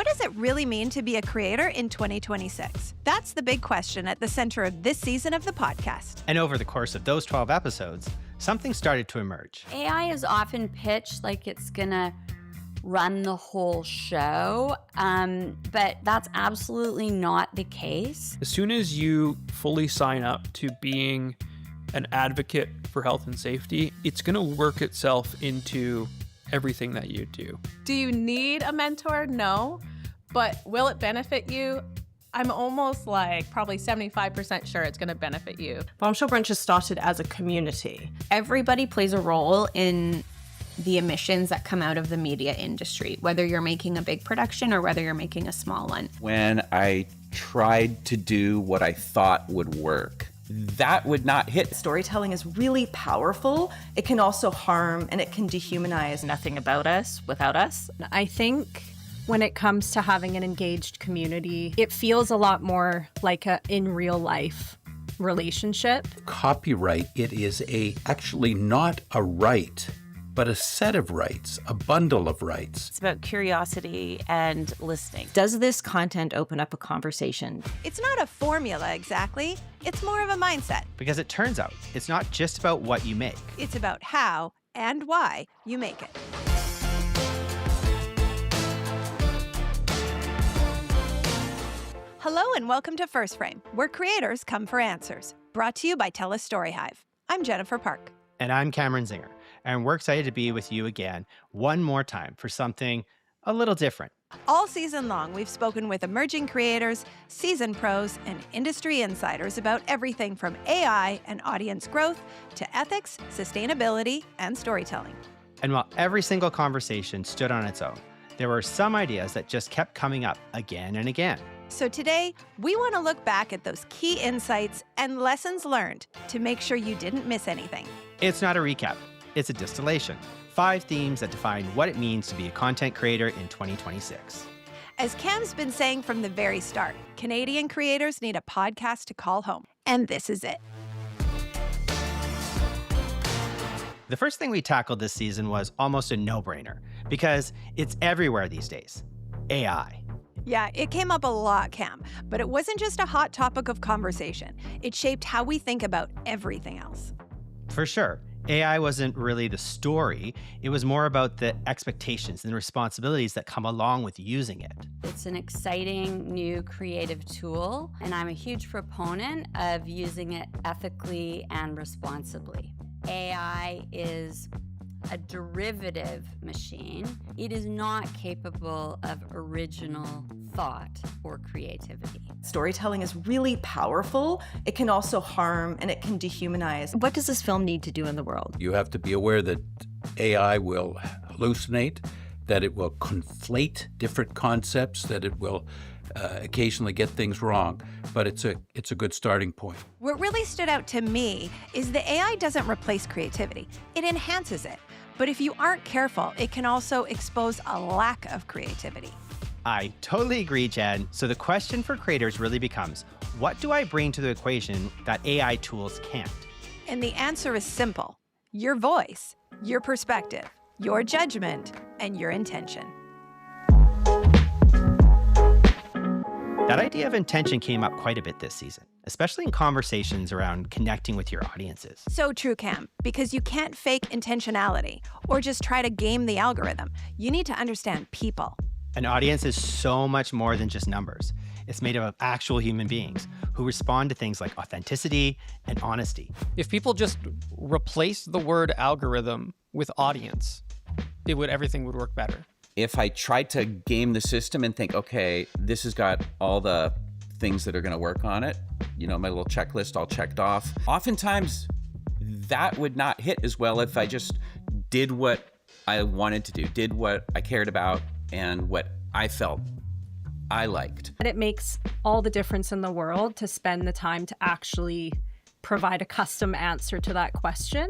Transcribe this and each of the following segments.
What does it really mean to be a creator in 2026? That's the big question at the center of this season of the podcast. And over the course of those 12 episodes, something started to emerge. AI is often pitched like it's gonna run the whole show, but that's absolutely not the case. As soon as you fully sign up to being an advocate for health and safety, it's gonna work itself into everything that you do. Do you need a mentor? No. But will it benefit you? I'm almost like probably 75% sure it's going to benefit you. Bombshell Brunch has started as a community. Everybody plays a role in the emissions that come out of the media industry, whether you're making a big production or whether you're making a small one. When I tried to do what I thought would work, that would not hit. Storytelling is really powerful. It can also harm and it can dehumanize. Nothing about us without us. I think when it comes to having an engaged community, it feels a lot more like a in real life relationship. Copyright, it is actually not a right, but a set of rights, a bundle of rights. It's about curiosity and listening. Does this content open up a conversation? It's not a formula exactly. It's more of a mindset. Because it turns out it's not just about what you make. It's about how and why you make it. Hello and welcome to First Frame, where creators come for answers. Brought to you by TELUS STORYHIVE. I'm Jennifer Park. And I'm Cameron Zinger. And we're excited to be with you again one more time for something a little different. All season long, we've spoken with emerging creators, seasoned pros, and industry insiders about everything from AI and audience growth to ethics, sustainability, and storytelling. And while every single conversation stood on its own, there were some ideas that just kept coming up again and again. So today, we want to look back at those key insights and lessons learned to make sure you didn't miss anything. It's not a recap. It's a distillation. 5 themes that define what it means to be a content creator in 2026. As Cam's been saying from the very start, Canadian creators need a podcast to call home. And this is it. The first thing we tackled this season was almost a no-brainer because it's everywhere these days. AI. Yeah, it came up a lot, Cam, but it wasn't just a hot topic of conversation. It shaped how we think about everything else. For sure. AI wasn't really the story. It was more about the expectations and the responsibilities that come along with using it. It's an exciting new creative tool, and I'm a huge proponent of using it ethically and responsibly. AI is a derivative machine. It is not capable of original thought or creativity. Storytelling is really powerful. It can also harm and it can dehumanize. What does this film need to do in the world? You have to be aware that AI will hallucinate, that it will conflate different concepts, that it will occasionally get things wrong, but it's a good starting point. What really stood out to me is the AI doesn't replace creativity. It enhances it. But if you aren't careful, it can also expose a lack of creativity. I totally agree, Jen. So the question for creators really becomes, what do I bring to the equation that AI tools can't? And the answer is simple. Your voice, your perspective, your judgment, and your intention. That idea of intention came up quite a bit this season, especially in conversations around connecting with your audiences. So true, Cam, because you can't fake intentionality or just try to game the algorithm. You need to understand people. An audience is so much more than just numbers. It's made up of actual human beings who respond to things like authenticity and honesty. If people just replace the word algorithm with audience, everything would work better. If I tried to game the system and think, okay, this has got all the things that are going to work on it, my little checklist all checked off, oftentimes that would not hit as well if I just did what I wanted to do, did what I cared about, and what I felt I liked. And it makes all the difference in the world to spend the time to actually provide a custom answer to that question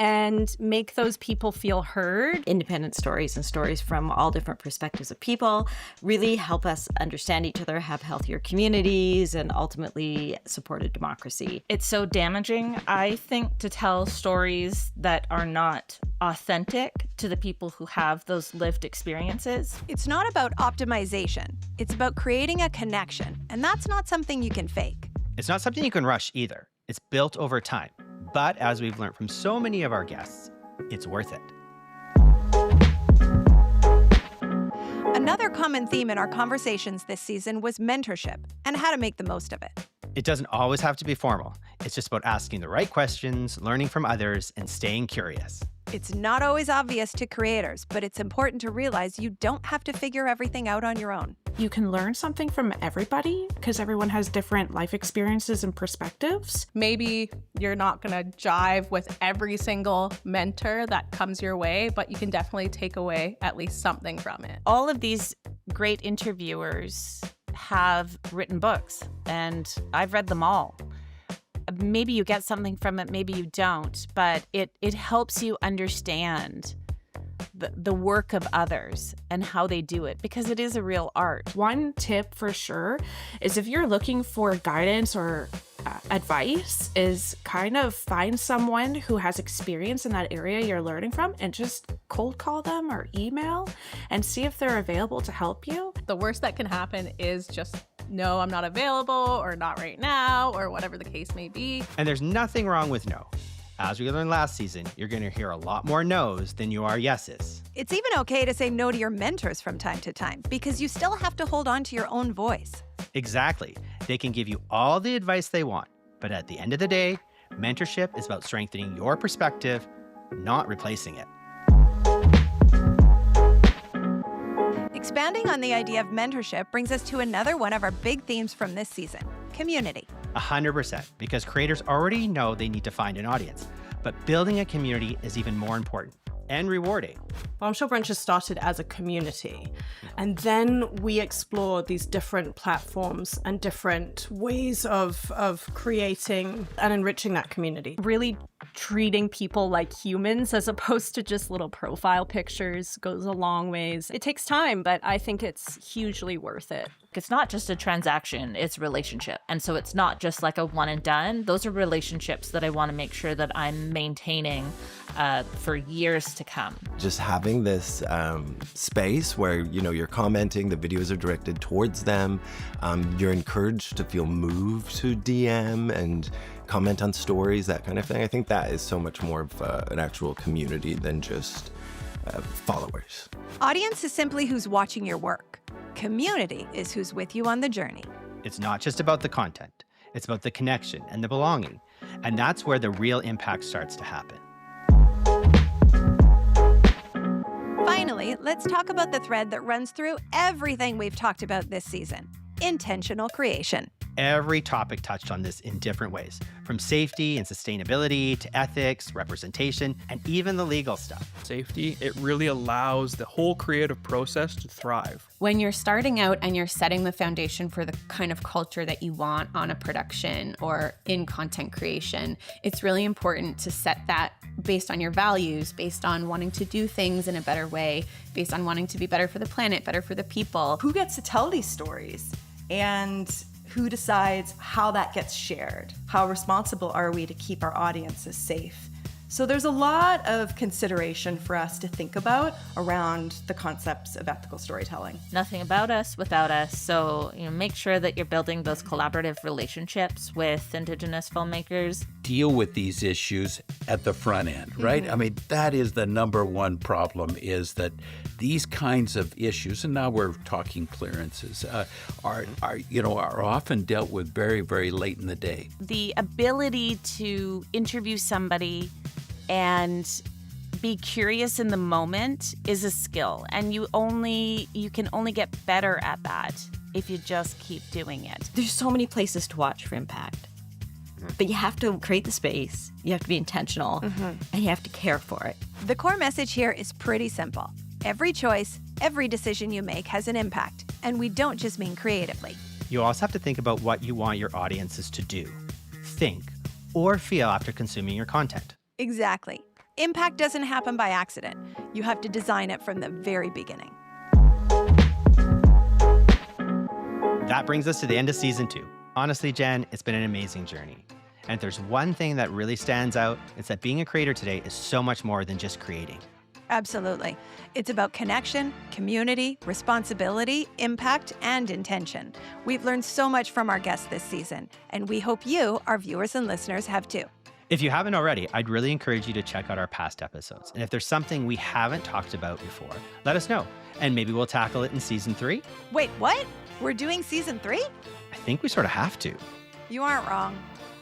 and make those people feel heard. Independent stories and stories from all different perspectives of people really help us understand each other, have healthier communities, and ultimately support a democracy. It's so damaging, I think, to tell stories that are not authentic to the people who have those lived experiences. It's not about optimization. It's about creating a connection, and that's not something you can fake. It's not something you can rush either. It's built over time. But as we've learned from so many of our guests, it's worth it. Another common theme in our conversations this season was mentorship and how to make the most of it. It doesn't always have to be formal. It's just about asking the right questions, learning from others, and staying curious. It's not always obvious to creators, but it's important to realize you don't have to figure everything out on your own. You can learn something from everybody because everyone has different life experiences and perspectives. Maybe you're not going to jive with every single mentor that comes your way, but you can definitely take away at least something from it. All of these great interviewers have written books, and I've read them all. Maybe you get something from it, maybe you don't, but it helps you understand the work of others and how they do it, because it is a real art. One tip for sure is if you're looking for guidance or advice, is kind of find someone who has experience in that area you're learning from and just cold call them or email and see if they're available to help you. The worst that can happen is just, no, I'm not available, or not right now, or whatever the case may be. And there's nothing wrong with no. As we learned last season, you're going to hear a lot more no's than you are yeses. It's even okay to say no to your mentors from time to time, because you still have to hold on to your own voice. Exactly. They can give you all the advice they want, but at the end of the day, mentorship is about strengthening your perspective, not replacing it. Expanding on the idea of mentorship brings us to another one of our big themes from this season, community. 100%, because creators already know they need to find an audience, but building a community is even more important and rewarding. Bombshell Brunch has started as a community, and then we explore these different platforms and different ways of creating and enriching that community. Really treating people like humans as opposed to just little profile pictures goes a long ways. It takes time, but I think it's hugely worth it. It's not just a transaction, it's relationship. And so it's not just like a one and done. Those are relationships that I want to make sure that I'm maintaining for years to come. Just having this space where, you're commenting, the videos are directed towards them. You're encouraged to feel moved to DM and comment on stories, that kind of thing. I think that is so much more of an actual community than just followers. Audience is simply who's watching your work. Community is who's with you on the journey. It's not just about the content. It's about the connection and the belonging. And that's where the real impact starts to happen. Finally, let's talk about the thread that runs through everything we've talked about this season: intentional creation. Every topic touched on this in different ways, from safety and sustainability to ethics, representation, and even the legal stuff. Safety, it really allows the whole creative process to thrive. When you're starting out and you're setting the foundation for the kind of culture that you want on a production or in content creation, it's really important to set that based on your values, based on wanting to do things in a better way, based on wanting to be better for the planet, better for the people. Who gets to tell these stories? And who decides how that gets shared? How responsible are we to keep our audiences safe? So there's a lot of consideration for us to think about around the concepts of ethical storytelling. Nothing about us without us. So, make sure that you're building those collaborative relationships with Indigenous filmmakers. Deal with these issues at the front end, right? Mm-hmm. I mean, that is the number one problem, is that these kinds of issues, and now we're talking clearances, are often dealt with very, very late in the day. The ability to interview somebody and be curious in the moment is a skill, and you can only get better at that if you just keep doing it. There's so many places to watch for impact, but you have to create the space, you have to be intentional, and you have to care for it. The core message here is pretty simple. Every choice, every decision you make has an impact, and we don't just mean creatively. You also have to think about what you want your audiences to do, think, or feel after consuming your content. Exactly. Impact doesn't happen by accident. You have to design it from the very beginning. That brings us to the end of season 2. Honestly, Jen, it's been an amazing journey. And if there's one thing that really stands out, it's that being a creator today is so much more than just creating. Absolutely. It's about connection, community, responsibility, impact, and intention. We've learned so much from our guests this season, and we hope you, our viewers and listeners, have too. If you haven't already, I'd really encourage you to check out our past episodes. And if there's something we haven't talked about before, let us know. And maybe we'll tackle it in season 3. Wait, what? We're doing season 3? I think we sort of have to. You aren't wrong.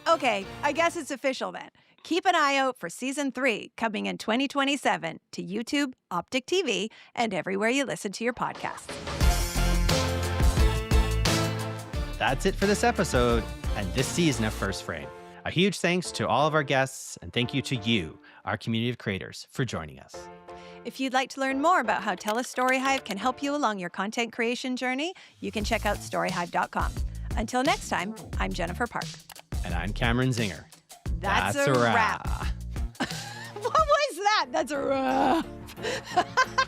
Okay, I guess it's official then. Keep an eye out for season 3 coming in 2027 to YouTube, Optic TV, and everywhere you listen to your podcasts. That's it for this episode and this season of First Frame. A huge thanks to all of our guests, and thank you to you, our community of creators, for joining us. If you'd like to learn more about how TELUS StoryHive can help you along your content creation journey, you can check out storyhive.com. Until next time, I'm Jennifer Park. And I'm Cameron Zinger. That's a wrap. What was that? That's a wrap.